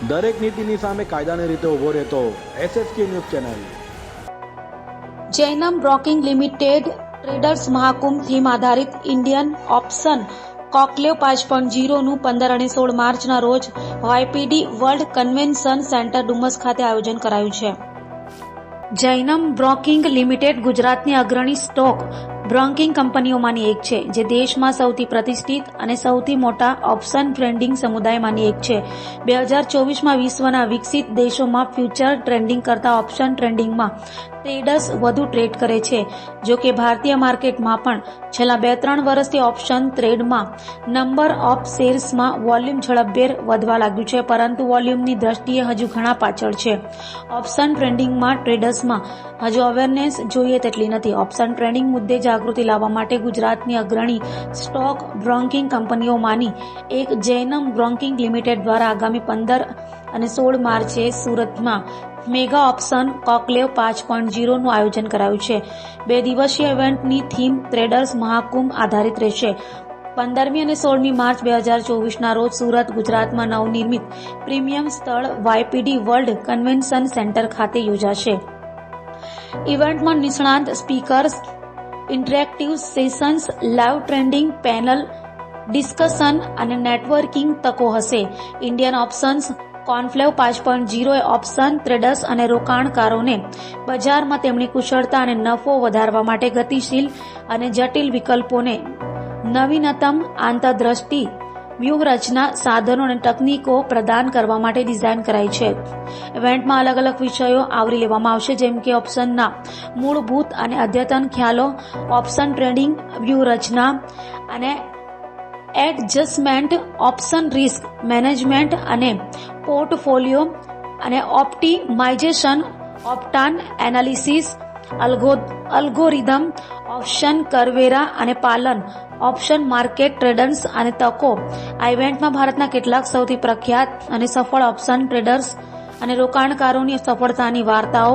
દરેક નીતિની સામે કાયદાની રીતે ઊભો રહેતો SSK news channel. Jainam broking limited traders Mahakumbh theme આધારિત ઇન્ડિયન ઓપ્શન કોકલેવ 5.0નું 15 અને 16 માર્ચના રોજ YPD world convention centre Dumas ખાતે આયોજન કરાયું છે. જૈનમ બ્રોકિંગ લિમિટેડ ગુજરાતની અગ્રણી સ્ટોક બ્રોકિંગ કંપનીઓમાંની એક છે, જે દેશમાં સૌથી પ્રતિષ્ઠિત અને સૌથી મોટા ઓપ્શન ટ્રેડિંગ સમુદાયમાંની એક છે. 2024માં વિશ્વના વિકસિત દેશોમાં ફ્યુચર ટ્રેડિંગ કરતા ઓપ્શન ટ્રેડિંગમાં ટ્રેડર્સ વધુ ટ્રેડ કરે છે. જો કે ભારતીય માર્કેટમાં પણ છેલ્લા 2-3 વર્ષથી ઓપ્શન ટ્રેડમાં નંબર ઓફ શેર્સમાં વોલ્યુમ ઝડપભેર વધવા લાગ્યું છે, પરંતુ વોલ્યુમની દ્રષ્ટિએ હજુ ઘણા પાછળ છે. ઓપ્શન ટ્રેડિંગમાં ટ્રેડર્સમાં હજુ અવેરનેસ જોઈએ તેટલી નથી. ઓપ્શન ટ્રેડિંગ મુદ્દે જાગૃતિ લાવવા માટે ગુજરાતની અગ્રણી સ્ટોક બ્રોકિંગ કંપનીઓમાંની એક જૈનમ બ્રોકિંગ લિમિટેડ દ્વારા આગામી 15 અને 16 માર્ચે સુરતમાં મેગા ઓપ્શન કોકલેવ 5.0નું આયોજન કરાયું છે. 2 દિવસીય ઇવેન્ટની થીમ ટ્રેડર્સ મહાકુંભ આધારિત રહેશે. 15મી અને 16મી માર્ચ 2024ના રોજ સુરત, ગુજરાતમાં નવનિર્મિત પ્રીમિયમ સ્થળ YPD વર્લ્ડ કન્વેન્શન સેન્ટર ખાતે યોજાશે. ઇવેન્ટમાં નિષ્ણાત speakers, interactive sessions, live trading panel, discussion અને નેટવર્કિંગ તકો હશે. ઇન્ડિયન ઓપ્શન્સ કોન્ક્લેવ 5.0 એ ઓપ્શન ટ્રેડર્સ અને રોકાણકારોને બજારમાં તેમની કુશળતા અને નફો વધારવા માટે ગતિશીલ અને જટિલ વિકલ્પોને નવીનતમ આંતરદ્રષ્ટિ, વ્યૂહરચના, સાધનો અને તકનીકો પ્રદાન કરવા માટે ડિઝાઇન કરાઈ છે. ઇવેન્ટમાં અલગ અલગ વિષયો આવરી લેવામાં આવશે, જેમ કે ઓપ્શનના મૂળભૂત અને અદ્યતન ખ્યાલો, ઓપ્શન ટ્રેડિંગ વ્યૂહરચના અને એડજસ્ટમેન્ટ, ઓપ્શન રિસ્ક મેનેજમેન્ટ અને પોર્ટફોલિયો અને optimisation, option analysis, algorithm, option કરવેરા અને પાલન, ઓપ્શન માર્કેટ ટ્રેડર્સ અને તકો. આ ઇવેન્ટમાં ભારતના કેટલાક સૌથી પ્રખ્યાત અને સફળ ઓપ્શન ટ્રેડર્સ અને રોકાણકારોની સફળતાની વાર્તાઓ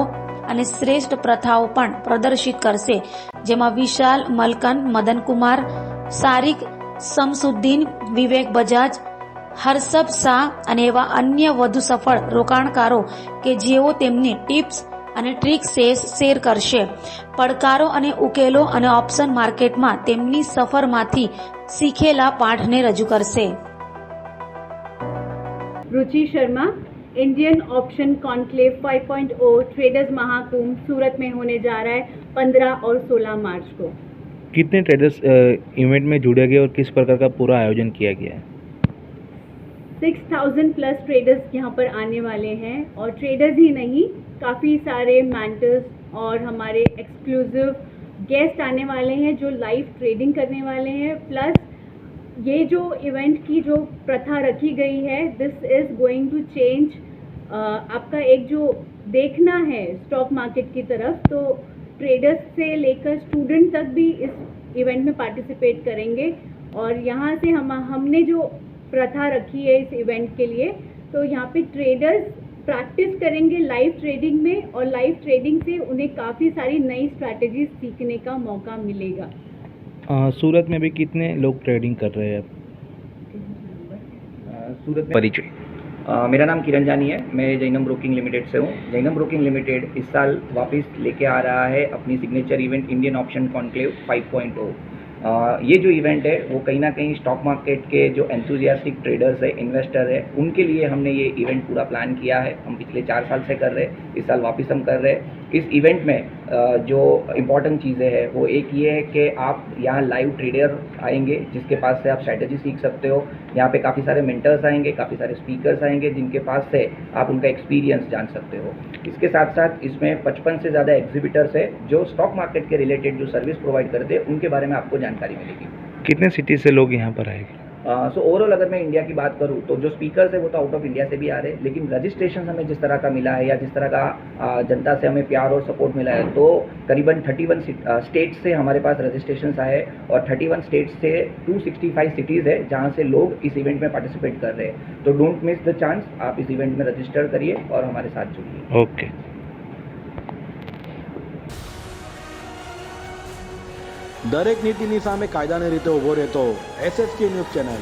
અને શ્રેષ્ઠ પ્રથાઓ પણ પ્રદર્શિત કરશે, જેમાં વિશાલ મલકન, મદન કુમાર, સારિક શમસુદ્દીન, વિવેક બજાજ, હર્ષબ શાહ અને એવા અન્ય વધુ સફળ રોકાણકારો કે જેઓ તેમની ટિપ્સ અને ટ્રિક્સ શેર કરશે, પડકારો અને ઉકેલો અને ઓપ્શન માર્કેટમાં તેમની સફરમાંથી શીખેલા પાઠને રજૂ કરશે. Ruchi Sharma, Indian option conclave 5.0 traders Mahakumbh Surat में होने जा रहा है 15 और 16 मार्च को. कितने ट्रेडर्स इवेंट में जुड़े गए और किस प्रकार का पूरा आयोजन किया गया है? 6,000 प्लस ट्रेडर्स यहाँ पर आने वाले हैं, और ट्रेडर्स ही नहीं, काफ़ी सारे मेंटर्स और हमारे एक्सक्लूसिव गेस्ट आने वाले हैं जो लाइव ट्रेडिंग करने वाले हैं. प्लस ये जो इवेंट की जो प्रथा रखी गई है, this is going to change आपका एक जो देखना है स्टॉक मार्केट की तरफ. तो ट्रेडर्स से लेकर स्टूडेंट तक भी इस इवेंट में पार्टिसिपेट करेंगे. और यहाँ से हमने जो प्रथा रखी है इस इवेंट के लिए, तो यहाँ पे ट्रेडर्स प्रैक्टिस करेंगे लाइव ट्रेडिंग में, और लाइव ट्रेडिंग से उन्हें काफ़ी सारी नई स्ट्रैटेजीज सीखने का मौका मिलेगा. सूरत में भी कितने लोग ट्रेडिंग कर रहे हैं? सूरत में परिचय. मेरा नाम किरण जानी है, मैं जैनम ब्रोकिंग लिमिटेड से हूँ. जैनम ब्रोकिंग लिमिटेड इस साल वापस लेके आ रहा है अपनी signature event Indian option conclave 5.0. ये जो इवेंट है वो कहीं ना कहीं स्टॉक मार्केट के जो एंथुजियास्टिक ट्रेडर्स है, इन्वेस्टर है, उनके लिए हमने ये इवेंट पूरा प्लान किया है. हम पिछले 4 साल से कर रहे हैं, इस साल वापस हम कर रहे हैं. इस इवेंट में जो इम्पॉर्टेंट चीज़ें हैं वो एक ये है कि आप यहाँ लाइव ट्रेडर आएंगे जिसके पास से आप स्ट्रैटेजी सीख सकते हो. यहाँ पे काफ़ी सारे मेंटर्स आएंगे, काफ़ी सारे स्पीकर्स आएंगे जिनके पास से आप उनका एक्सपीरियंस जान सकते हो. इसके साथ साथ इसमें 55 से ज़्यादा एग्जीबिटर्स है जो स्टॉक मार्केट के रिलेटेड जो सर्विस प्रोवाइड करते हैं उनके बारे में आपको जानकारी मिलेगी. कितने सिटी से लोग यहाँ पर आएंगे? सो ओवरऑल अगर मैं इंडिया की बात करूँ तो जो स्पीकर्स है वो तो आउट ऑफ इंडिया से भी आ रहे हैं, लेकिन रजिस्ट्रेशन हमें जिस तरह का मिला है या जिस तरह का जनता से हमें प्यार और सपोर्ट मिला है, तो करीबन 31 स्टेट्स से हमारे पास रजिस्ट्रेशन आए हैं, और 31 स्टेट्स से 265 सिटीज़ है जहाँ से लोग इस इवेंट में पार्टिसिपेट कर रहे हैं. तो डोंट मिस द चांस, आप इस इवेंट में रजिस्टर करिए और हमारे साथ जुड़िए. ओके. દરેક નીતિની સામે કાયદાની રીતે ઊભો રહેતો SSK ન્યૂઝ ચેનલ.